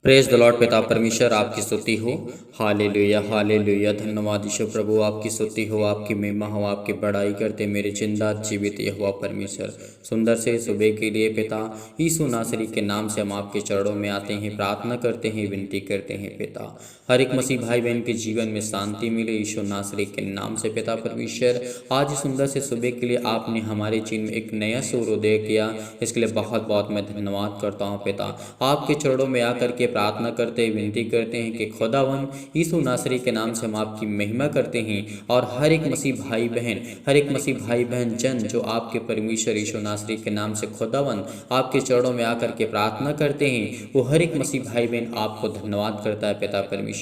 Praise the Lord. पिता परमेश्वर आपकी स्तुति हो। Hallelujah hallelujah. धन्यवाद ईश्वर प्रभु, आपकी स्तुति हो, आपकी महिमा हो, आपकी बड़ाई करते मेरे जिंदा जीवित यहोवा परमेश्वर। सुंदर से सुबह के लिए पिता यीशु नासरी के नाम से हम आपके चरणों में आते हैं, प्रार्थना करते हैं, विनती करते हैं पिता। हर एक मसीह भाई बहन के जीवन में शांति मिले यीशु नासरी के नाम से पिता परमेश्वर। आज सुंदर से सुबह के लिए आपने हमारे जीवन में एक नया सूर्योदय किया, इसके लिए बहुत बहुत मैं धन्यवाद करता हूँ पिता। आपके चरणों में आकर के प्रार्थना करते हैं, विनती करते हैं कि खुदावन यीशु नासरी के नाम से हम आपकी महिमा करते हैं। और हर एक मसीह भाई बहन, हर एक मसीह भाई बहन जन जो आपके परमेश्वर यीशु नासरी के नाम से खुदावन आपके चरणों में आकर के प्रार्थना करते हैं, वो हर एक मसीह भाई बहन आपको धन्यवाद करता है पिता परमेश्वर।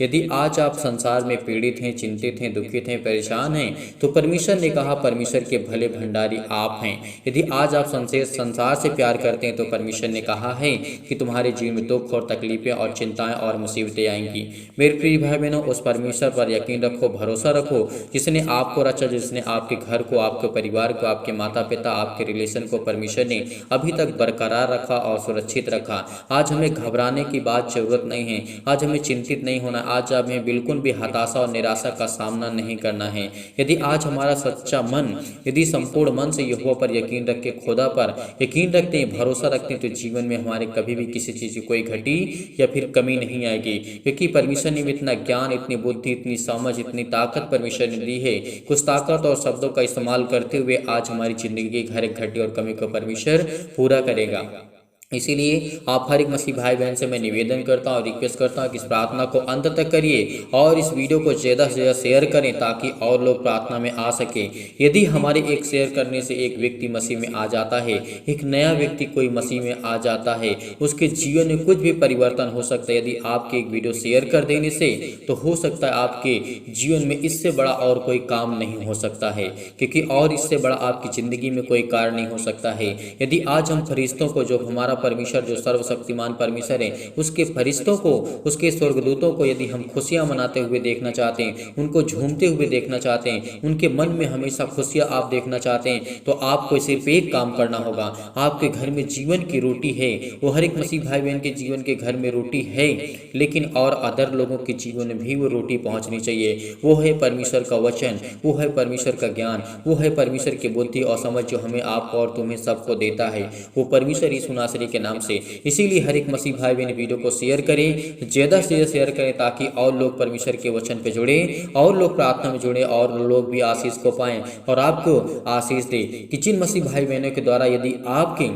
यदि आज आप संसार में पीड़ित हैं, चिंतित हैं, दुखित हैं, परेशान हैं, तो परमेश्वर ने कहा परमेश्वर के भले भंडारी आप हैं। यदि आज आप संसार से प्यार करते हैं, तो परमेश्वर ने कहा है कि तुम्हारे जीवन में दुख और तकलीफें और चिंताएं और मुसीबतें आएंगी। मेरे प्रिय भाई बहनों, उस परमेश्वर पर यकीन रखो, भरोसा रखो, जिसने आपको रचा, जिसने आपके घर को, आपके परिवार को, आपके माता पिता, आपके रिलेशन को परमेश्वर ने अभी तक बरकरार रखा और सुरक्षित रखा। आज हमें घबराने की बात जरूरत नहीं है, आज हमें चिंतित नहीं होना, आज हमें बिल्कुल भी हताशा और निराशा का सामना नहीं करना है। यदि आज हमारा सच्चा मन, यदि संपूर्ण मन से यहोवा पर यकीन रख के, खुदा पर यकीन रखते हैं, भरोसा रखते हैं, तो जीवन में हमारे कभी भी किसी चीज़ की कोई घटी या फिर कमी नहीं आएगी। क्योंकि परमेश्वर ने इतना ज्ञान, इतनी बुद्धि, इतनी समझ, इतनी ताकत परमेश्वर ने दी है। कुछ ताकत और शब्दों का इस्तेमाल करते हुए आज हमारी जिंदगी की हर एक घटी और कमी को परमेश्वर पूरा करेगा। इसीलिए आप हर एक मसीह भाई बहन से मैं निवेदन करता हूँ, रिक्वेस्ट करता हूँ कि इस प्रार्थना को अंत तक करिए और इस वीडियो को ज़्यादा से ज़्यादा शेयर करें ताकि और लोग प्रार्थना में आ सके। यदि हमारे एक शेयर करने से एक व्यक्ति मसीह में आ जाता है, एक नया व्यक्ति कोई मसीह में आ जाता है, उसके जीवन में कुछ भी परिवर्तन हो सकता है। यदि आपके एक वीडियो शेयर कर देने से, तो हो सकता है आपके जीवन में इससे बड़ा और कोई काम नहीं हो सकता है, क्योंकि और इससे बड़ा आपकी ज़िंदगी में कोई कार्य नहीं हो सकता है। यदि आज हम फरिश्तों को, जो हमारा परमेश्वर, जो सर्वशक्तिमान परमेश्वर है, उसके फरिश्तों को, उसके स्वर्गदूतों को यदि हम खुशियां मनाते हुए देखना चाहते हैं, उनको झूमते हुए देखना चाहते हैं, उनके मन में हमेशा खुशियां आप देखना चाहते हैं, तो आपको सिर्फ एक काम करना होगा। आपके घर में जीवन की रोटी है, वो हर एक मसीह भाई बहन के जीवन के घर में रोटी है, लेकिन और अदर लोगों के जीवन में भी वो रोटी पहुंचनी चाहिए। वो है परमेश्वर का वचन, वो है परमेश्वर का ज्ञान, वो है परमेश्वर की बुद्धि और समझ जो हमें, आपको और तुम्हें सबको देता है, वो परमेश्वर यीशु नासरी के नाम से। इसीलिए हर एक मसीह भाई बहन वीडियो को शेयर करें, ज़्यादा से ज़्यादा शेयर करें, ताकि और लोग परमेश्वर के वचन पे जुड़े, और लोग प्रार्थना में जुड़े, और लोग भी आशीष को पाएं और आपको आशीष दे। कि जिन मसीह भाई बहनों के द्वारा यदि आपके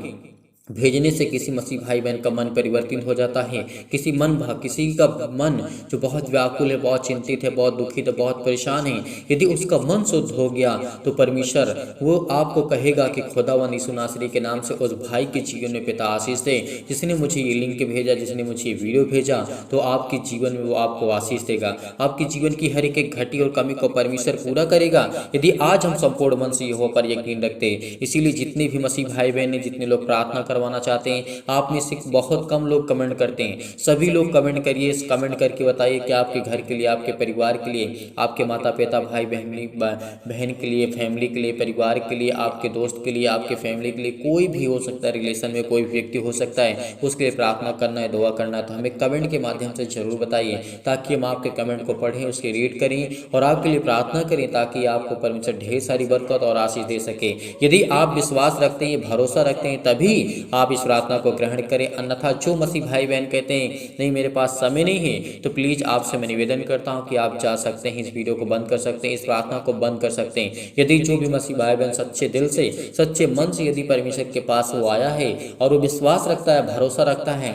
भेजने से किसी मसीह भाई बहन का मन परिवर्तित हो जाता है, किसी का मन जो बहुत व्याकुल है, बहुत चिंतित है, बहुत दुखित है, बहुत परेशान है, यदि उसका मन शुद्ध हो गया, तो परमेश्वर वो आपको कहेगा कि खुदावंद यीशु नासरी के नाम से उस भाई के जीवन में पिता आशीष दे, जिसने मुझे ये लिंक भेजा, जिसने मुझे ये वीडियो भेजा, तो आपके जीवन में वो आपको आशीष देगा। आपके जीवन की हर एक घटी और कमी को परमेश्वर पूरा करेगा, यदि आज हम संपूर्ण मन से यहोवा पर यकीन रखते हैं। इसीलिए जितने भी मसीह भाई बहन ने, जितने लोग प्रार्थना करवाना चाहते हैं, आप में से बहुत कम लोग कमेंट करते हैं। सभी लोग कमेंट करिए, कमेंट करके बताइए कि आपके घर के लिए, आपके परिवार के लिए, आपके माता पिता, भाई बहन के लिए, फैमिली के लिए, परिवार के लिए, आपके दोस्त के लिए, आपके फैमिली के लिए, कोई भी हो सकता है, रिलेशन में कोई व्यक्ति हो सकता है, उसके लिए प्रार्थना करना है, दुआ करना है, तो हमें कमेंट के माध्यम से जरूर बताइए, ताकि हम आपके कमेंट को पढ़ें, उसके रीड करें और आपके लिए प्रार्थना करें, ताकि आपको परमेश्वर ढेर सारी बरकत और आशीष दे सके। यदि आप विश्वास रखते हैं, भरोसा रखते हैं, तभी आप इस प्रार्थना को ग्रहण करें। अन्यथा जो मसीह भाई बहन कहते हैं नहीं मेरे पास समय नहीं है, तो प्लीज़ आपसे मैं निवेदन करता हूं कि आप जा सकते हैं, इस वीडियो को बंद कर सकते हैं, इस प्रार्थना को बंद कर सकते हैं। यदि जो भी मसीह भाई बहन सच्चे दिल से, सच्चे मन से यदि परमेश्वर के पास वो आया है और वो विश्वास रखता है, भरोसा रखता है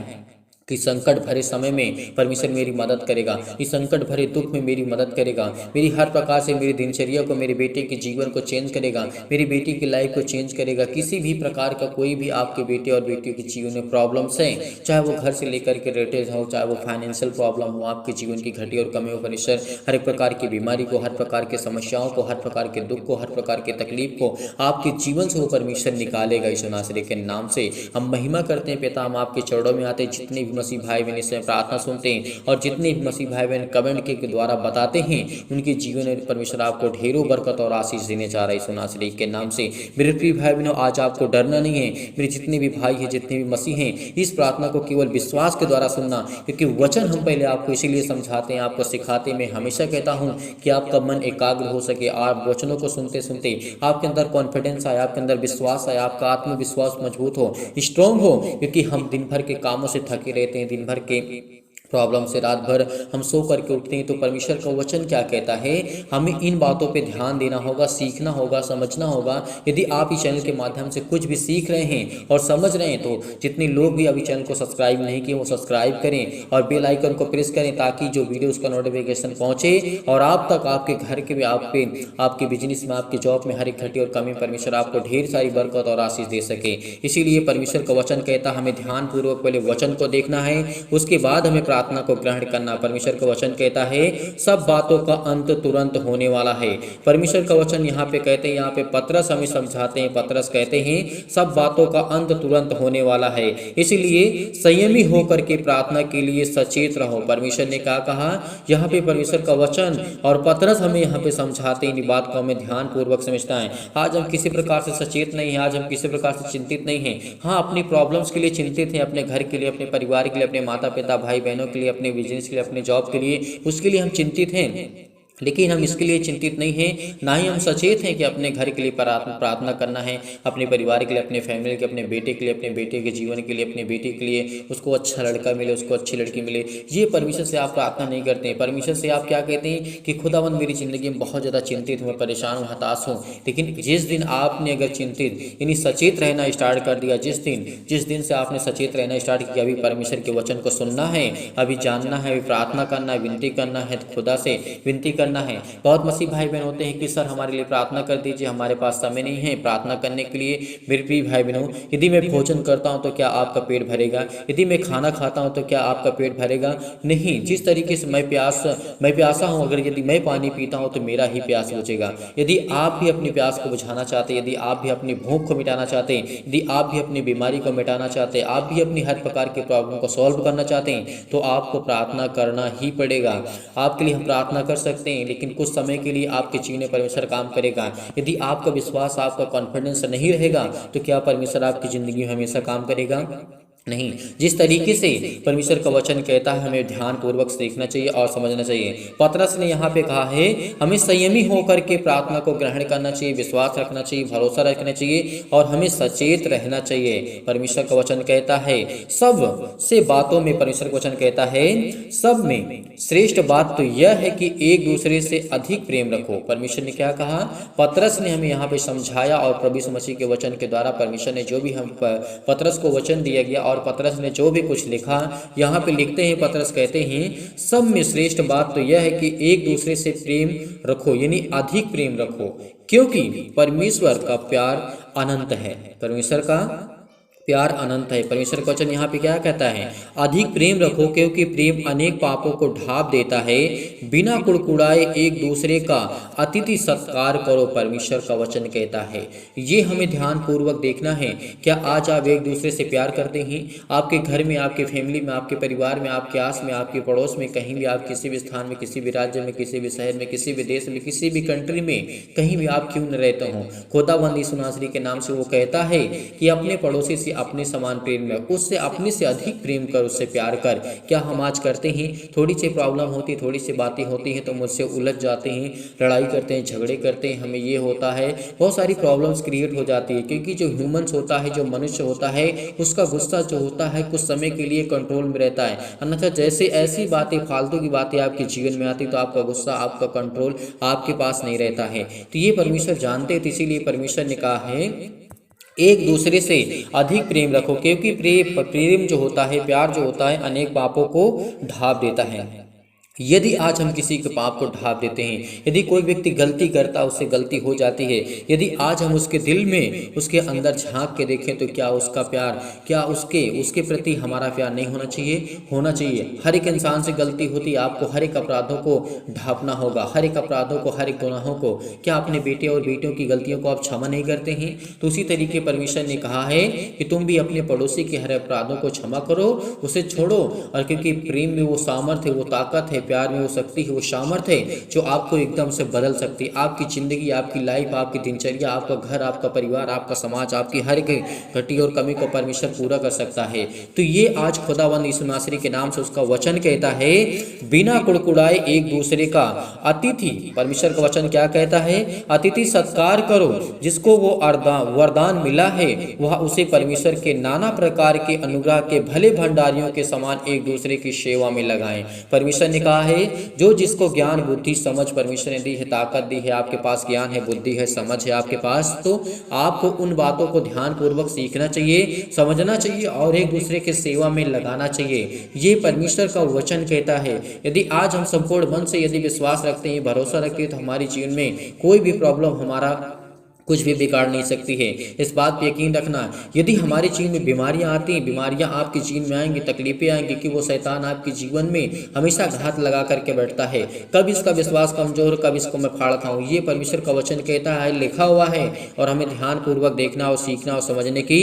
कि संकट भरे समय में परमेश्वर मेरी मदद करेगा, इस संकट भरे दुख में मेरी मदद करेगा, मेरी हर प्रकार से मेरी दिनचर्या को, मेरे बेटे के जीवन को चेंज करेगा, मेरी बेटी की लाइफ को चेंज करेगा। किसी भी प्रकार का कोई भी आपके बेटे और बेटियों के जीवन में प्रॉब्लम्स हैं, चाहे वो घर से लेकर के रिलेटेड हो, चाहे वो फाइनेंशियल प्रॉब्लम हो, आपके जीवन की घटी और कमी हो, परमेश्वर हर एक प्रकार की बीमारी को, हर प्रकार के समस्याओं को, हर प्रकार के दुख को, हर प्रकार के तकलीफ को आपके जीवन से वो परमेश्वर निकालेगा। यीशु नासरी के नाम से हम महिमा करते हैं पिता, हम आपके चरणों में आते हैं। जितने भी मसीह भाई बहन इस समय प्रार्थना सुनते हैं और जितने भी मसीह भाई बहन कमेंट के द्वारा बताते हैं, उनके जीवन में परमेश्वर आपको ढेरों बरकत और आशीष देने जा रहा है यीशु नासरी के नाम से। मेरे प्रिय भाई बहनों, आज आपको डरना नहीं है। मेरे जितने भी भाई हैं, जितने भी मसीह हैं, इस प्रार्थना को केवल विश्वास के द्वारा सुनना, क्योंकि वचन हम पहले आपको इसीलिए समझाते हैं, आपको सिखाते हैं। मैं हमेशा कहता हूँ कि आपका मन एकाग्र हो सके, आप वचनों को सुनते सुनते आपके अंदर कॉन्फिडेंस आए, आपके अंदर विश्वास आए, आपका आत्मविश्वास मजबूत हो, स्ट्रांग हो। क्योंकि हम दिन भर के कामों से थके रहते हैं, दिन भर के प्रॉब्लम से रात भर हम सो करके उठते हैं। तो परमेश्वर का वचन क्या कहता है, हमें इन बातों पे ध्यान देना होगा, सीखना होगा, समझना होगा। यदि आप इस चैनल के माध्यम से कुछ भी सीख रहे हैं और समझ रहे हैं, तो जितने लोग भी अभी चैनल को सब्सक्राइब नहीं किए वो सब्सक्राइब करें और बेल आइकन को प्रेस करें, ताकि जो वीडियो उसका नोटिफिकेशन पहुंचे और आप तक, आपके घर के भी, आपके बिजनेस में, आपके जॉब में हर एक घटी और कमी परमेश्वर आपको ढेर सारी बरकत और आशीष दे सके। इसीलिए परमेश्वर का वचन कहता, हमें ध्यानपूर्वक पहले वचन को देखना है, उसके बाद हमें प्रार्थना को ग्रहण करना। परमेश्वर का वचन कहता है सब बातों का अंत तुरंत होने वाला है। परमेश्वर का वचन यहाँ पे कहते हैं, यहाँ पे पतरस हमें समझाते हैं, पतरस कहते हैं सब बातों का अंत तुरंत होने वाला है, इसलिए संयमी होकर के प्रार्थना के लिए सचेत रहो। परमेश्वर ने क्या कहा यहाँ पे, परमेश्वर का वचन और पतरस हमें यहाँ पे समझाते हैं, इन बात को हमें ध्यान पूर्वक समझना है। आज हम किसी प्रकार से सचेत नहीं है, आज हम किसी प्रकार से चिंतित नहीं है। हाँ, अपनी प्रॉब्लम्स के लिए चिंतित हैं, अपने घर के लिए, अपने परिवार के लिए, अपने माता पिता भाई बहनों के लिए, अपने बिजनेस के लिए, अपने जॉब के लिए, उसके लिए हम चिंतित हैं। लेकिन हम इसके लिए चिंतित नहीं हैं, ना ही हम सचेत हैं कि अपने घर के लिए प्रार्थना करना है, अपने परिवार के लिए, अपने फैमिली के, अपने बेटे के लिए, अपने बेटे के जीवन के लिए, अपने बेटी के लिए, उसको अच्छा लड़का मिले, उसको अच्छी लड़की मिले। ये परमेश्वर से आप प्रार्थना नहीं करते हैं। परमेश्वर से आप क्या कहते हैं कि खुदावंद मेरी ज़िंदगी में बहुत ज़्यादा चिंतित हूँ, परेशान हूँ, हताश हूँ। लेकिन जिस दिन आपने अगर चिंतित यानी सचेत रहना स्टार्ट कर दिया, जिस दिन से आपने सचेत रहना स्टार्ट किया, अभी परमेश्वर के वचन को सुनना है, अभी जानना है, अभी प्रार्थना करना है, विनती करना है, खुदा से विनती करना है। बहुत मसीह भाई बहन होते हैं कि सर हमारे लिए प्रार्थना कर दीजिए, हमारे पास समय नहीं है प्रार्थना करने के लिए। मेरे प्रिय भाई बहनों, यदि मैं भोजन करता हूं तो क्या आपका पेट भरेगा? यदि मैं खाना खाता हूं तो क्या आपका पेट भरेगा? नहीं। जिस तरीके से मैं प्यासा हूं, अगर यदि मैं पानी पीता हूं तो मेरा ही प्यास बुझेगा। यदि आप भी अपनी प्यास को बुझाना चाहते हैं, यदि आप भी अपनी भूख को मिटाना चाहते हैं, यदि आप भी अपनी बीमारी को मिटाना चाहते हैं, आप भी अपनी हर प्रकार के प्रॉब्लम को सॉल्व करना चाहते हैं, तो आपको प्रार्थना करना ही पड़ेगा। आपके लिए हम प्रार्थना कर सकते हैं, लेकिन कुछ समय के लिए आपके जीवन परमेश्वर काम करेगा। यदि आपका विश्वास, आपका कॉन्फिडेंस नहीं रहेगा, तो क्या परमेश्वर आपकी ज़िंदगी में हमेशा काम करेगा? नहीं। जिस तरीके से परमेश्वर का वचन कहता है, हमें ध्यान पूर्वक सीखना चाहिए और समझना चाहिए। पतरस ने यहाँ पे कहा है हमें संयमी होकर के प्रार्थना को ग्रहण करना चाहिए, विश्वास रखना चाहिए, भरोसा रखना चाहिए और हमें सचेत रहना चाहिए। परमेश्वर का वचन कहता है सब से बातों में, परमेश्वर का वचन कहता है सब में श्रेष्ठ बात तो यह है कि एक दूसरे से अधिक प्रेम रखो। परमेश्वर ने क्या कहा? पतरस ने हमें यहाँ पे समझाया और प्रभु यीशु मसीह के वचन के द्वारा परमेश्वर ने जो भी हम पतरस को वचन दिया गया और पतरस ने जो भी कुछ लिखा, यहाँ पे लिखते हैं, पतरस कहते हैं सब में श्रेष्ठ बात तो यह है कि एक दूसरे से प्रेम रखो, यानी अधिक प्रेम रखो, क्योंकि परमेश्वर का प्यार अनंत है। परमेश्वर का प्यार अनंत है। परमेश्वर का वचन यहाँ पे क्या कहता है? अधिक प्रेम रखो, क्योंकि प्रेम अनेक पापों को ढांप देता है। बिना कुड़कुड़ाए एक दूसरे का अतिथि सत्कार करो, परमेश्वर का वचन कहता है। ये हमें ध्यान पूर्वक देखना है। क्या आज आप एक दूसरे से प्यार करते हैं? आपके घर में, आपके फैमिली में, आपके परिवार में, आपके आस में, आपके पड़ोस में, कहीं भी आप किसी भी स्थान में, किसी भी राज्य में, किसी भी शहर में, किसी भी देश में, किसी भी कंट्री में, कहीं भी आप क्यों न रहते हो, खुदावंद यीशु नासरी के नाम से वो कहता है कि अपने पड़ोसी से अपने समान प्रेम में, उससे अपने से अधिक प्रेम कर, उससे प्यार कर। क्या हम आज करते हैं? थोड़ी सी प्रॉब्लम होती, थोड़ी सी बातें होती हैं तो मुझसे उलझ जाते हैं, लड़ाई करते हैं, झगड़े करते हैं, हमें ये होता है, बहुत सारी प्रॉब्लम्स क्रिएट हो जाती है। क्योंकि जो ह्यूमंस होता है, जो मनुष्य होता है, उसका गुस्सा जो होता है कुछ समय के लिए कंट्रोल में रहता है, अन्यथा जैसे ऐसी बातें, फालतू की बातें आपके जीवन में आती तो आपका गुस्सा, आपका कंट्रोल आपके पास नहीं रहता है। तो ये परमेश्वर जानते हैं, तो इसीलिए परमेश्वर ने कहा है एक दूसरे से अधिक प्रेम रखो, क्योंकि प्रेम जो होता है, प्यार जो होता है, अनेक पापों को ढांप देता है। यदि आज हम किसी के पाप को ढांप देते हैं, यदि कोई व्यक्ति गलती करता, उससे गलती हो जाती है, यदि आज हम उसके दिल में, उसके अंदर झांक के देखें, तो क्या उसका प्यार, क्या उसके उसके प्रति हमारा प्यार नहीं होना चाहिए? होना चाहिए। हर एक इंसान से गलती होती है। आपको हर एक अपराधों को ढांपना होगा, हर एक अपराधों को, हर एक गुनाहों को। क्या अपने बेटे और बेटियों की गलतियों को आप क्षमा नहीं करते हैं? तो उसी तरीके परमेश्वर ने कहा है कि तुम भी अपने पड़ोसी के हर अपराधों को क्षमा करो, उसे छोड़ो। और क्योंकि प्रेम में वो सामर्थ्य है, वो ताकत है, प्यार में वो शक्ति है, वो सामर्थ्य है जो आपको एकदम से बदल सकती है। आपकी जिंदगी, आपकी लाइफ, आपकी दिनचर्या, आपका घर, आपका परिवार, आपका समाज, आपकी हर एक घटी और कमी को परमेश्वर पूरा कर सकता है। तो ये आज खुदावंद यीशु नासरी के नाम से उसका वचन कहता है, बिना कुड़कुड़ाए एक दूसरे का अतिथि, परमेश्वर का वचन क्या कहता है? अतिथि सत्कार करो, जिसको वो वरदान मिला है वह उसे परमेश्वर के नाना प्रकार के अनुग्रह के भले भंडारियों के समान एक दूसरे की सेवा में लगाएं। परमेश्वर ने कहा है, जो जिसको ज्ञान बुद्धि समझ परमेश्वर ने दी है, ताकत दी है, आपके पास ज्ञान है, बुद्धि है, समझ है आपके पास, तो आपको उन बातों को ध्यान पूर्वक सीखना चाहिए, समझना चाहिए और एक दूसरे के सेवा में लगाना चाहिए। ये परमेश्वर का वचन कहता है। यदि आज हम संपूर्ण मन से यदि विश्वास रखते हैं, भरोसा रखते हैं, तो हमारे जीवन में कोई भी प्रॉब्लम हमारा कुछ भी बिगाड़ नहीं सकती है। इस बात पे यकीन रखना। यदि हमारे जीवन में बीमारियां आती हैं, बीमारियां आपके जीवन में आएंगी, तकलीफें आएंगी, कि वो शैतान आपके जीवन में हमेशा घात लगा करके बैठता है। कब इसका विश्वास कमजोर, कब इसको मैं फाड़ता हूँ, ये परमेश्वर का वचन कहता है, लिखा हुआ है। और हमें ध्यानपूर्वक देखना और सीखना और समझने की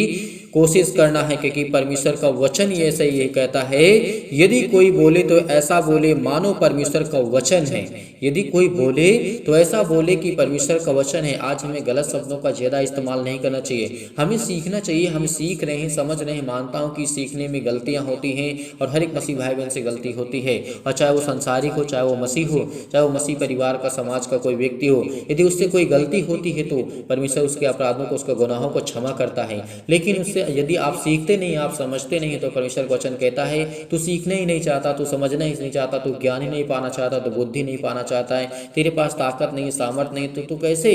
कोशिश करना है, क्योंकि परमेश्वर का वचन ये ऐसे ये कहता है, यदि कोई बोले तो ऐसा बोले मानो परमेश्वर का वचन है। यदि कोई बोले तो ऐसा बोले कि परमेश्वर का वचन है। आज हमें गलत शब्दों का ज़्यादा इस्तेमाल नहीं करना चाहिए, हमें सीखना चाहिए। हम सीख रहे हैं, समझ रहे हैं, मानता हूँ कि सीखने में गलतियाँ होती हैं और हर एक मसीह भाई बहन से गलती होती है। और चाहे वो संसारिक हो, चाहे वो मसीह हो, चाहे वो मसीह परिवार का, समाज का कोई व्यक्ति हो, यदि उससे कोई गलती होती है तो परमेश्वर उसके अपराधों को, उसके गुनाहों को क्षमा करता है। लेकिन उससे यदि आप सीखते नहीं, आप समझते नहीं, तो परमेश्वर का वचन कहता है, तू सीखना ही नहीं चाहता, तू समझना ही नहीं चाहता, तू ज्ञान ही नहीं पाना चाहता, तो बुद्धि नहीं पाना चाहता है, तेरे पास ताकत नहीं, सामर्थ नहीं, तो तू कैसे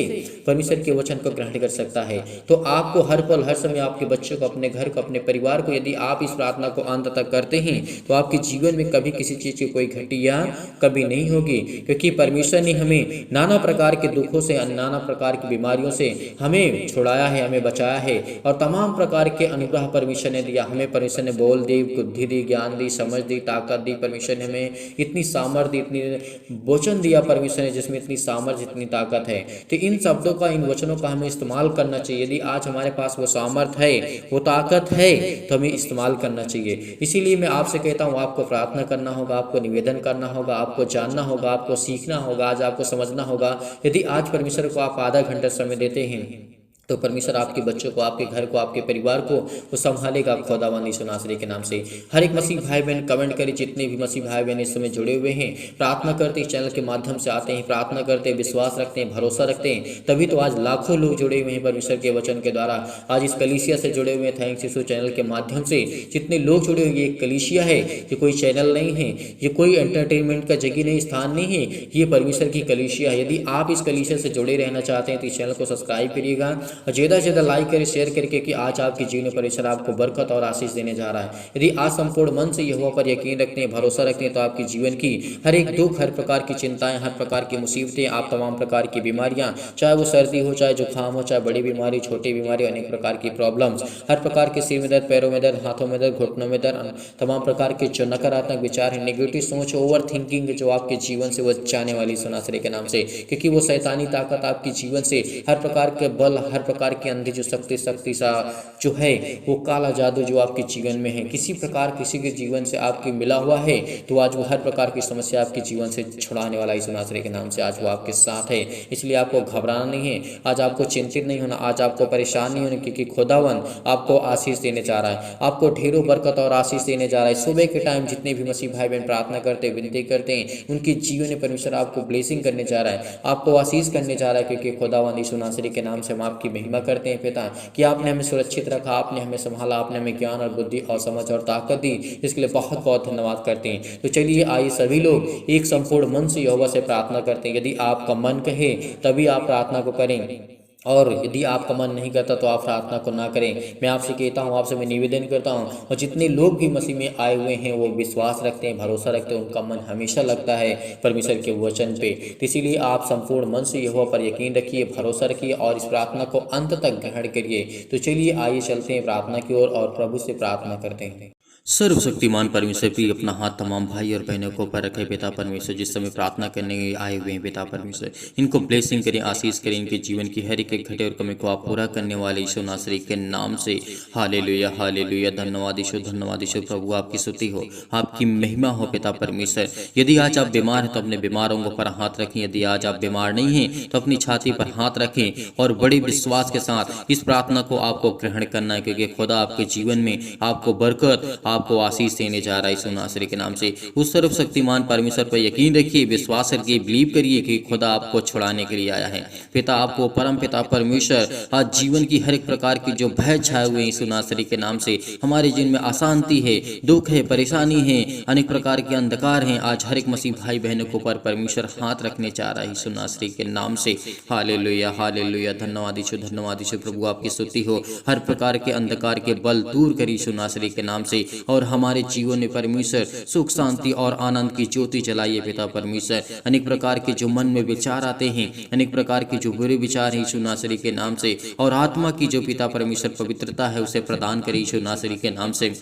परमेश्वर के वचन को ग्रहण कर सकता है? तो आपको हर पल, हर समय आपके बच्चों को, अपने घर को, अपने परिवार को, यदि आप इस प्रार्थना को अंत तक करते हैं, तो आपके जीवन में कभी किसी चीज़ की कोई घटिया कभी नहीं होगी। क्योंकि परमेश्वर ने हमें नाना प्रकार के दुखों से, नाना प्रकार की बीमारियों से हमें छुड़ाया है, हमें बचाया है, और तमाम प्रकार के अनुग्रह परमेश्वर ने दिया। हमें परमेश्वर ने बोल दी, बुद्धि दी, ज्ञान दी, समझ दी, ताकत दी। परमेश्वर ने हमें इतनी सामर्थ्य, इतनी वचन दिया परमेश्वर ने, जिसमें इतनी सामर्थ्य, इतनी ताकत है। तो इन शब्दों का, इन वचनों का हमें इस्तेमाल करना चाहिए। यदि आज हमारे पास वो सामर्थ्य है, वो ताकत है, तो हमें इस्तेमाल करना चाहिए। इसीलिए मैं आपसे कहता हूँ, आपको प्रार्थना करना होगा, आपको निवेदन करना होगा, आपको जानना होगा, आपको सीखना होगा, आज आपको समझना होगा। यदि आज परमेश्वर को आप आधा घंटा समय देते हैं, तो परमेश्वर आपके बच्चों को, आपके घर को, आपके परिवार को वो संभालेगा खुदावंद यीशु नासरी के नाम से। हर एक मसीह भाई बहन कमेंट करें, जितने भी मसीह भाई बहन इस समय जुड़े हुए हैं, प्रार्थना करते इस चैनल के माध्यम से आते हैं, प्रार्थना करते हैं, विश्वास रखते हैं, भरोसा रखते हैं, तभी तो आज लाखों लोग जुड़े हुए हैं परमेश्वर के वचन के द्वारा। आज इस कलीसिया से जुड़े हुए हैं, थैंक्स यीशु चैनल के माध्यम से जितने लोग जुड़े हुए, ये एक कलीसिया है, ये कोई चैनल नहीं है, ये कोई एंटरटेनमेंट का जगह नहीं, स्थान नहीं है, ये परमेश्वर की कलीसिया है। यदि आप इस कलीसिया से जुड़े रहना चाहते हैं, तो इस चैनल को सब्सक्राइब करिएगा और ज़्यादा से ज़्यादा लाइक करें, शेयर करके, कि आज आपके जीवन में परमेश्वर आपको बरकत और आशीष देने जा रहा है। यदि आज संपूर्ण मन से यहोवा पर यकीन रखते हैं, भरोसा रखते हैं, तो आपके जीवन की हर एक दुख, हर प्रकार की चिंताएं, हर प्रकार की मुसीबतें, आप तमाम प्रकार की बीमारियां, चाहे वो सर्दी हो, चाहे जुकाम हो, चाहे बड़ी बीमारी, छोटी बीमारी, अनेक प्रकार की प्रॉब्लम्स, हर प्रकार के सिर में दर्द, पैरों में दर्द, हाथों में दर्द, घुटनों में दर्द, तमाम प्रकार के जो नकारात्मक विचार है, नेगेटिव सोच, ओवर थिंकिंग, जो आपके जीवन से वो जाने वाली सुनासरे के नाम से, क्योंकि वो शैतानी ताकत आपके जीवन से, हर प्रकार के बल, हर प्रकार की अंधी जो शक्ति सा जो है, वो काला जादू जो आपके जीवन में है, किसी प्रकार किसी के जीवन से आपके मिला हुआ है, तो आज वो हर प्रकार की समस्या आपके जीवन से छुड़ाने वाला यीशु नासरी के नाम से आज वो आपके साथ है। इसलिए आपको घबराना नहीं है, आज आपको चिंतित नहीं होना, आज आपको परेशान नहीं होना, क्योंकि खुदावन आपको आशीष देने जा रहा है, आपको ढेरों बरकत और आशीष देने जा रहा है। सुबह के टाइम जितने भी मसीह भाई बहन प्रार्थना करते, विनती करते हैं, उनके जीवन में परमेश्वर आपको ब्लेसिंग करने जा रहा है, आपको आशीष करने जा रहा है, क्योंकि खुदावन यीशु नासरी के नाम से हम आपकी महिमा करते हैं पिता, कि आपने हमें सुरक्षित रखा, आपने हमें संभाला, आपने हमें ज्ञान और बुद्धि और समझ और ताकत दी, इसके लिए बहुत बहुत धन्यवाद करते हैं। तो चलिए आइए सभी लोग एक संपूर्ण मन से यहोवा से प्रार्थना करते हैं। यदि आपका मन कहे तभी आप प्रार्थना को करें। और यदि आपका मन नहीं करता तो आप प्रार्थना को ना करें। मैं आपसे कहता हूँ, आपसे मैं निवेदन करता हूँ, और जितने लोग भी मसीह में आए हुए हैं वो विश्वास रखते हैं, भरोसा रखते हैं, उनका मन हमेशा लगता है परमेश्वर के वचन पे। तो इसीलिए आप संपूर्ण मन से यहोवा पर यकीन रखिए, भरोसा रखिए और इस प्रार्थना को अंत तक ग्रहण करिए। तो चलिए आइए चलते हैं प्रार्थना की ओर और प्रभु से प्रार्थना करते हैं। सर्वशक्तिमान परमेश्वर भी अपना हाथ तमाम भाई और बहनों को पर रखे पिता परमेश्वर, जिस समय प्रार्थना करने आए हुए हैं पिता परमेश्वर, इनको ब्लेसिंग करें, आशीष करें, इनके जीवन की हर एक घटे और कमी को आप पूरा करने वाले यीशु नासरी के नाम से हालेलुया हालेलुया। धन्यवाद यीशु, धन्यवाद यीशु। प्रभु आपकी स्तुति हो, आपकी महिमा हो पिता परमेश्वर। यदि आज आप बीमार हैं तो अपने बीमारों पर हाथ रखें, यदि आज आप बीमार नहीं हैं तो अपनी छाती पर हाथ रखें और बड़े विश्वास के साथ इस प्रार्थना को आपको ग्रहण करना है, क्योंकि खुदा आपके जीवन में आपको बरकत, आपको आशीष देने जा रहा है यीशु नासरी के नाम से। उस सर्वशक्तिमान परमेश्वर पर यकीन रखिए, विश्वास रखिए, बिलीव करिए कि खुदा आपको छुड़ाने के लिए आया है। पिता आपको परम पिता परमेश्वर आज जीवन की हर एक प्रकार की जो भय छाए हुए यीशु नासरी के नाम से, हमारे जीवन में अशांति है, दुख है, परेशानी है, अनेक प्रकार के अंधकार हैं, आज हर एक मसीह भाई बहनों को पर परमेश्वर हाथ रखने चाह रहा है यीशु नासरी के नाम से। Hallelujah hallelujah. धन्यवाद यीशु, धन्यवाद यीशु। प्रभु आपकी स्तुति हो। हर प्रकार के अंधकार के बल दूर करी यीशु नासरी के नाम से, और हमारे जीवन में परमेश्वर सुख शांति और आनंद की ज्योति जलाइए पिता परमेश्वर। अनेक प्रकार के जो मन में विचार आते हैं, अनेक प्रकार के जो बुरे विचार हैं यीशु नासरी के नाम से, और आत्मा की जो पिता परमेश्वर पवित्रता है उसे प्रदान करे यीशु नासरी के नाम से।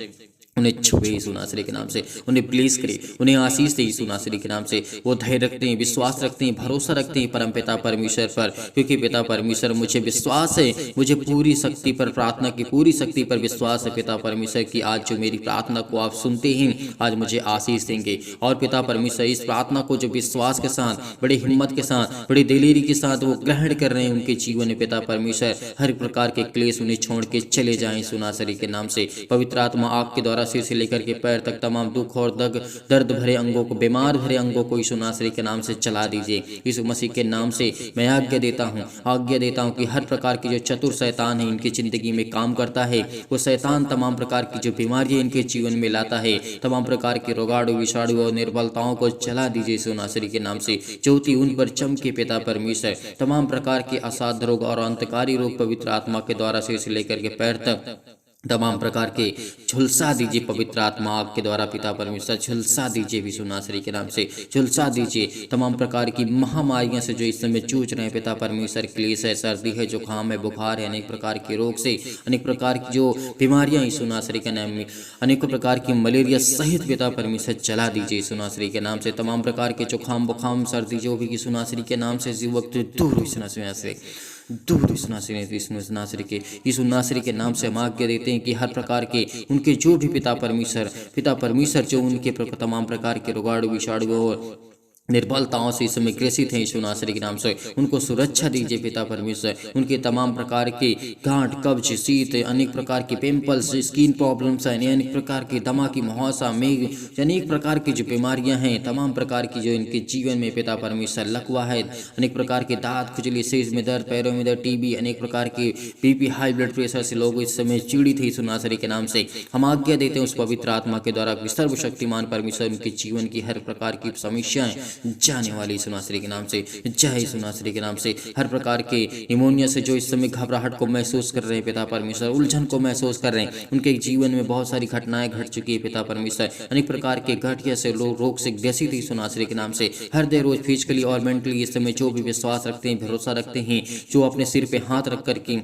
उन्हें छुए यीशु नासरी के नाम से, उन्हें ब्लेस करे, उन्हें आशीष दे यीशु नासरी के नाम से। वो धैर्य रखते हैं, विश्वास रखते हैं, भरोसा रखते हैं परम पिता परमेश्वर पर, क्योंकि पिता परमेश्वर मुझे विश्वास है, मुझे पूरी शक्ति पर, प्रार्थना की पूरी शक्ति पर विश्वास है पिता परमेश्वर की आज जो मेरी प्रार्थना को आप सुनते हैं आज मुझे आशीष देंगे। और पिता परमेश्वर इस प्रार्थना को जो विश्वास के साथ, बड़ी हिम्मत के साथ, बड़ी दिलेरी के साथ वो ग्रहण कर रहे हैं, उनके जीवन में पिता परमेश्वर हर प्रकार के क्लेश उन्हें छोड़ के चले जाएं यीशु नासरी के नाम से। पवित्र आत्मा आपके द्वारा सिर से लेकर के पैर तक तमाम दुख और दर्द भरे अंगों को, बीमार भरे अंगों को यीशु नासरी के नाम से चला दीजिए। यीशु मसीह के नाम से मैं आज्ञा देता हूँ कि हर प्रकार की जो चतुर शैतान है इनकी जिंदगी में काम करता है, वो शैतान तमाम प्रकार की जो बीमारियां इनके जीवन में लाता है, तमाम प्रकार के रोगाणु विषाणु और निर्बलताओं को चला दीजिए यीशु नासरी के नाम से। ज्योति उन पर चमके पिता परमेश्वर। तमाम प्रकार के असाध्य रोग और अंतकारी रोग पवित्र आत्मा के द्वारा सिर से लेकर के पैर तक तमाम प्रकार के झुलसा दीजिए पवित्र आत्मा आपके द्वारा पिता परमेश्वर। झुलसा दीजिए यीशु नासरी के नाम से, झुलसा दीजिए तमाम प्रकार की महामारियां से जो इस समय जूझ रहे हैं पिता परमेश्वर। क्लेश है, सर्दी है, जुकाम है, बुखार है, अनेक प्रकार के रोग से, अनेक प्रकार की जो बीमारियां यीशु नासरी के नाम में, अनेक प्रकार की मलेरिया सहित पिता परमेश्वर चला दीजिए यीशु नासरी के नाम से। तमाम प्रकार के जुकाम बुखाम सर्दी जो भी यीशु नासरी के नाम से वक्त दूर यीशु नासरी से दूर यीशु नासरी के नाम से हम आज्ञा देते हैं कि हर प्रकार के उनके जो भी पिता परमेश्वर जो उनके तमाम प्रकार के रोगाणु विषाणु और निर्बलताओं से इस समय ग्रसित हैं यीशु नासरी के नाम से, उनको सुरक्षा दीजिए पिता परमेश्वर। उनके तमाम प्रकार के गांठ, कब्ज, शीत, अनेक प्रकार की पिंपल्स, स्किन प्रॉब्लम्स हैं, अनेक प्रकार की दमा की मुहासा, मेघ, अनेक प्रकार की जो बीमारियां हैं, तमाम प्रकार की जो इनके जीवन में पिता परमेश्वर लकवा है, अनेक प्रकार के दांत खुजली, सिर में दर्द, पैरों में दर्द, टीबी, अनेक प्रकार के बीपी, हाई ब्लड प्रेशर से लोग इस समय पीड़ित थे यीशु नासरी के नाम से। हम आज्ञा देते हैं उस पवित्र आत्मा के द्वारा सर्वशक्तिमान परमेश्वर उनके जीवन की हर प्रकार की समस्याएं जाने वाली यीशु नासरी के नाम से, जय यीशु नासरी के नाम से। हर प्रकार के निमोनिया से जो इस समय घबराहट को महसूस कर रहे हैं पिता परमेश्वर, उलझन को महसूस कर रहे हैं, उनके जीवन में बहुत सारी घटनाएं घट चुकी है पिता परमेश्वर। अनेक प्रकार के घटिया से रोग से ग्रसित यीशु नासरी के नाम से। हर देर रोज फिजिकली और मेंटली इस समय जो भी विश्वास रखते हैं, भरोसा रखते हैं, जो अपने सिर पे हाथ रख करके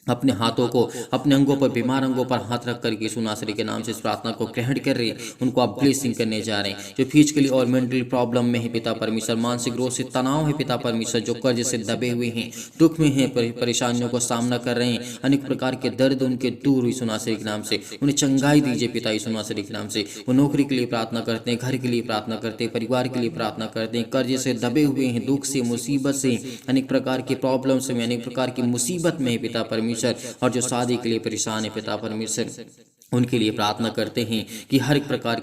अपने हाथों को अपने अंगों पर, बीमार अंगों पर हाथ रख करके यीशु नासरी के नाम से इस प्रार्थना को ग्रहण कर रहे हैं, उनको आप ब्लेसिंग करने जा रहे हैं। जो फिजिकली और मेंटली प्रॉब्लम में है पिता परमेश्वर, मानसिक रोग से तनाव है पिता परमेश्वर, जो कर्ज से दबे हुए हैं, दुख में हैं, परेशानियों को सामना कर रहे हैं, अनेक प्रकार के दर्द उनके दूर यीशु नासरी के नाम से, उन्हें चंगाई दीजिए पिता यीशु नासरी के नाम से। वो नौकरी के लिए प्रार्थना करते हैं, घर के लिए प्रार्थना करते हैं, परिवार के लिए प्रार्थना करते हैं, कर्ज से दबे हुए हैं, दुख से, मुसीबत से, अनेक प्रकार की प्रॉब्लम्स में, अनेक प्रकार की मुसीबत में है पिता परमेश्वर, और जो शादी के लिए परेशान है पिता परमेश्वर, उनके लिए प्रार्थना करते हैं कि हर प्रकार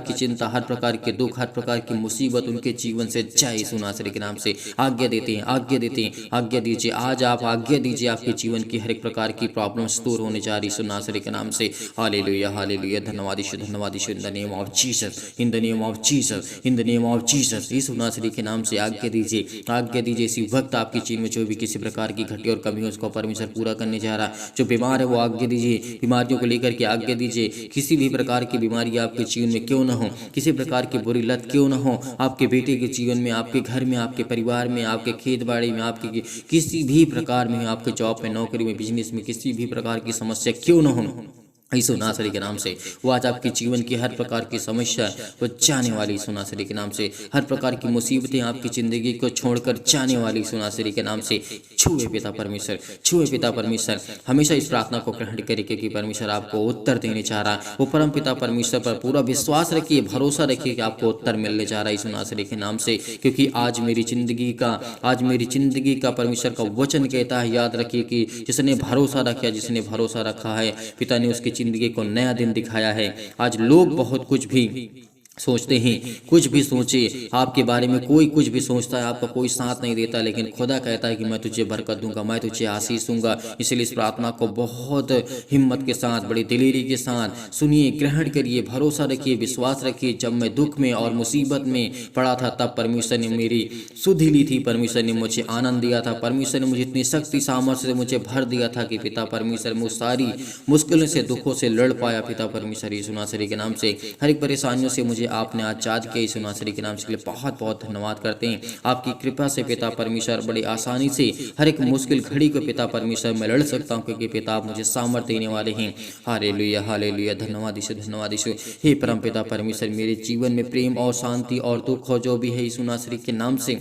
की चिंता, हर प्रकार के दुख, हर प्रकार की मुसीबत उनके जीवन से जाए यीशु नासरी के नाम से। आज्ञा देते हैं, आज्ञा दीजिए। आज आप आज्ञा दीजिए, आपके जीवन की हर एक प्रकार की प्रॉब्लम्स दूर होने जा रही यीशु नासरी के नाम से। Hallelujah hallelujah. धन्यवाद यीशु, in the name of Jesus, in the name of Jesus, in the name of Jesus. यीशु नासरी के नाम से आज्ञा दीजिए। इसी वक्त आपके जीवन में जो भी किसी प्रकार की घटी और कमी हो उसको परमेश्वर पूरा करने जा रहा। जो बीमार है वो आज्ञा दीजिए, बीमारियों को लेकर के आज्ञा दीजिए। किसी भी प्रकार की बीमारी आपके जीवन में क्यों न हो, किसी प्रकार की बुरी लत क्यों न हो, आपके बेटे के जीवन में, आपके घर में, आपके परिवार में, आपके खेत बाड़ी में, आपके किसी भी प्रकार में, आपके जॉब में, नौकरी में, बिजनेस में किसी भी प्रकार की समस्या क्यों न हो, यीशु नासरी के नाम से वो आज आपके जीवन की हर प्रकार की समस्या वो जाने वाली यीशु नासरी के नाम से। हर प्रकार की मुसीबतें आपकी ज़िंदगी को छोड़कर जाने वाली यीशु नासरी के नाम से। छुए पिता परमेश्वर, हमेशा इस प्रार्थना को ग्रहण करिए क्योंकि परमेश्वर आपको उत्तर देने जा रहा। वो परम पिता परमेश्वर पर पूरा विश्वास रखिए, भरोसा रखिए कि आपको उत्तर मिलने जा रहा है यीशु नासरी के नाम से। क्योंकि आज मेरी ज़िंदगी का परमेश्वर का वचन कहता है, याद रखिए कि जिसने भरोसा रखा है पिता ने उसकी जिंदगी को नया दिन दिखाया है। आज लोग बहुत कुछ भी सोचते हैं, कुछ भी सोचे आपके बारे में, कोई कुछ भी सोचता है, आपका कोई साथ नहीं देता, लेकिन खुदा कहता है कि मैं तुझे बरकत दूंगा, मैं तुझे आशीष दूंगा। इसलिए इस प्रार्थना को बहुत हिम्मत के साथ, बड़ी दिलेरी के साथ सुनिए, ग्रहण करिए, भरोसा रखिए, विश्वास रखिए। जब मैं दुख में और मुसीबत में पड़ा था तब परमेश्वर ने मेरी सुधि ली थी, परमेश्वर ने मुझे आनंद दिया था, परमेश्वर ने मुझे इतनी शक्ति सामर्थ्य से मुझे भर दिया था कि पिता परमेश्वर मुझ सारी मुश्किलों से, दुखों से लड़ पाया। पिता परमेश्वर यीशु नासरी के नाम से हर एक परेशानियों से मुझे आपने आजाद किया। यीशु नासरी के नाम से लिए बहुत बहुत धन्यवाद करते हैं। आपकी कृपा से पिता परमेश्वर बड़ी आसानी से हर एक मुश्किल घड़ी को पिता परमेश्वर मैं लड़ सकता हूँ क्योंकि पिता आप मुझे सामर्थ्य देने वाले हैं। Hallelujah hallelujah. धन्यवाद यीशु। हे परम पिता परमेश्वर, मेरे जीवन में प्रेम और शांति और दुख हो जो भी है यीशु नासरी के नाम से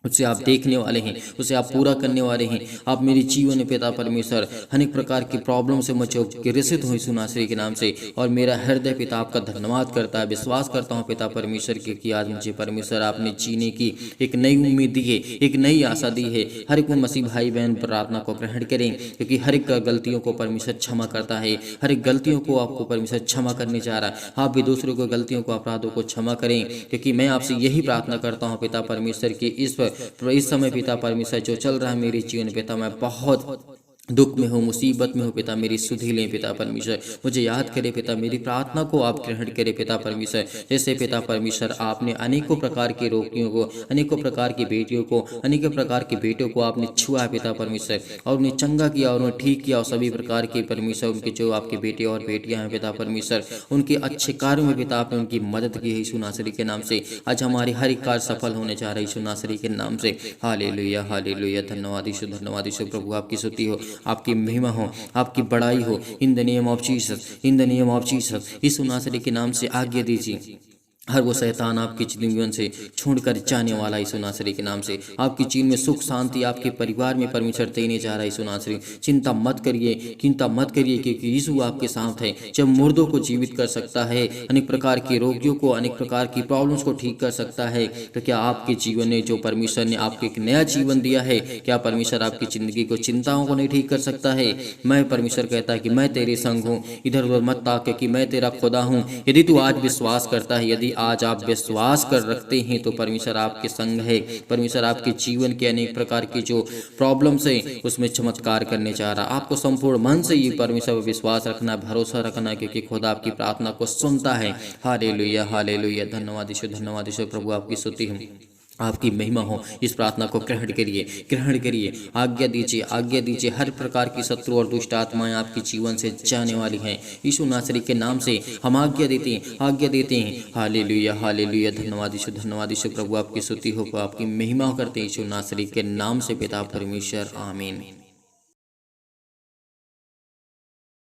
उसे आप देखने वाले हैं, उसे आप पूरा करने वाले हैं। आप मेरे जीवन में पिता परमेश्वर अनेक प्रकार की प्रॉब्लम से मुझे ग्रसित हुई यीशु नासरी के नाम से, और मेरा हृदय पिता आपका धन्यवाद करता है। विश्वास करता हूँ पिता परमेश्वर के कि आज मुझे परमेश्वर आपने जीने की एक नई उम्मीद दी है, एक नई आशा दी है। हर एक मसीह भाई बहन प्रार्थना को ग्रहण करें क्योंकि हर एक गलतियों को परमेश्वर क्षमा करता है। हर एक गलतियों को आपको परमेश्वर क्षमा करने जा रहा है। आप भी दूसरों को गलतियों को, अपराधों को क्षमा करें क्योंकि मैं आपसे यही प्रार्थना करता हूँ पिता परमेश्वर की इस समय पिता परमेश्वर जो चल रहा है मेरे जीवन पिता, मैं बहुत दुख में हो, मुसीबत में हो पिता, मेरी सुधि लें पिता परमेश्वर। मुझे याद करे पिता, मेरी प्रार्थना को आप ग्रहण करें पिता परमेश्वर। जैसे पिता परमेश्वर आपने अनेकों प्रकार के रोगियों को, अनेकों प्रकार की बेटियों को, अनेकों प्रकार के बेटों को आपने छुआ है पिता परमेश्वर और उन्हें चंगा किया और उन्हें ठीक किया। और सभी प्रकार के परमेश्वर उनके जो आपके बेटे और बेटियां हैं पिता परमेश्वर, उनके अच्छे कार्यों में पिता आपने उनकी मदद की है यीशु नासरी के नाम से। आज हमारे हर एक कार्य सफल होने जा रहा है यीशु नासरी के नाम से। Hallelujah hallelujah. धन्यवाद यीशु प्रभु, आपकी स्तुति हो, आपकी महिमा हो, आपकी बड़ाई हो। In the name of Jesus, in the name of Jesus. यीशु नासरी के नाम से आज्ञा दीजिए, हर वो शैतान आपके जीवन से छोड़कर जाने वाला यीशु नासरी के नाम से। आपकी जीवन में सुख शांति आपके परिवार में परमेश्वर देने जा रहा है यीशु नासरी। चिंता मत करिए क्योंकि यीशु आपके साथ है। जब मुर्दों को जीवित कर सकता है, अनेक प्रकार के रोगियों को, अनेक प्रकार की प्रॉब्लम्स को ठीक कर सकता है, तो क्या आपके जीवन में जो परमेश्वर ने आपको एक नया जीवन दिया है, क्या परमेश्वर आपकी जिंदगी को, चिंताओं को नहीं ठीक कर सकता है? मैं परमेश्वर कहता है कि मैं तेरे संग हूँ, इधर उधर मत ताक क्योंकि मैं तेरा खुदा हूँ। यदि तू आज विश्वास करता है, यदि आज आप विश्वास कर रखते हैं तो परमेश्वर आपके संग है। परमेश्वर आपके जीवन के अनेक प्रकार की जो प्रॉब्लम्स है उसमें चमत्कार करने जा रहा। आपको संपूर्ण मन से ये परमेश्वर पर विश्वास रखना, भरोसा रखना क्योंकि खुदा आपकी प्रार्थना को सुनता है। Hallelujah hallelujah. धन्यवाद यीशु प्रभु, आपकी स्तुति हो, आपकी महिमा हो। इस प्रार्थना को ग्रहण करिए। आज्ञा दीजिए। हर प्रकार की शत्रु और दुष्ट आत्माएं आपके जीवन से जाने वाली हैं यीशु नासरी के नाम से। हम आज्ञा देते हैं। Hallelujah hallelujah. धन्यवाद यीशु प्रभु, आपकी स्तुति हो, आपकी महिमा करते हैं यीशु नासरी के नाम से पिता परमेश्वर, आमीन।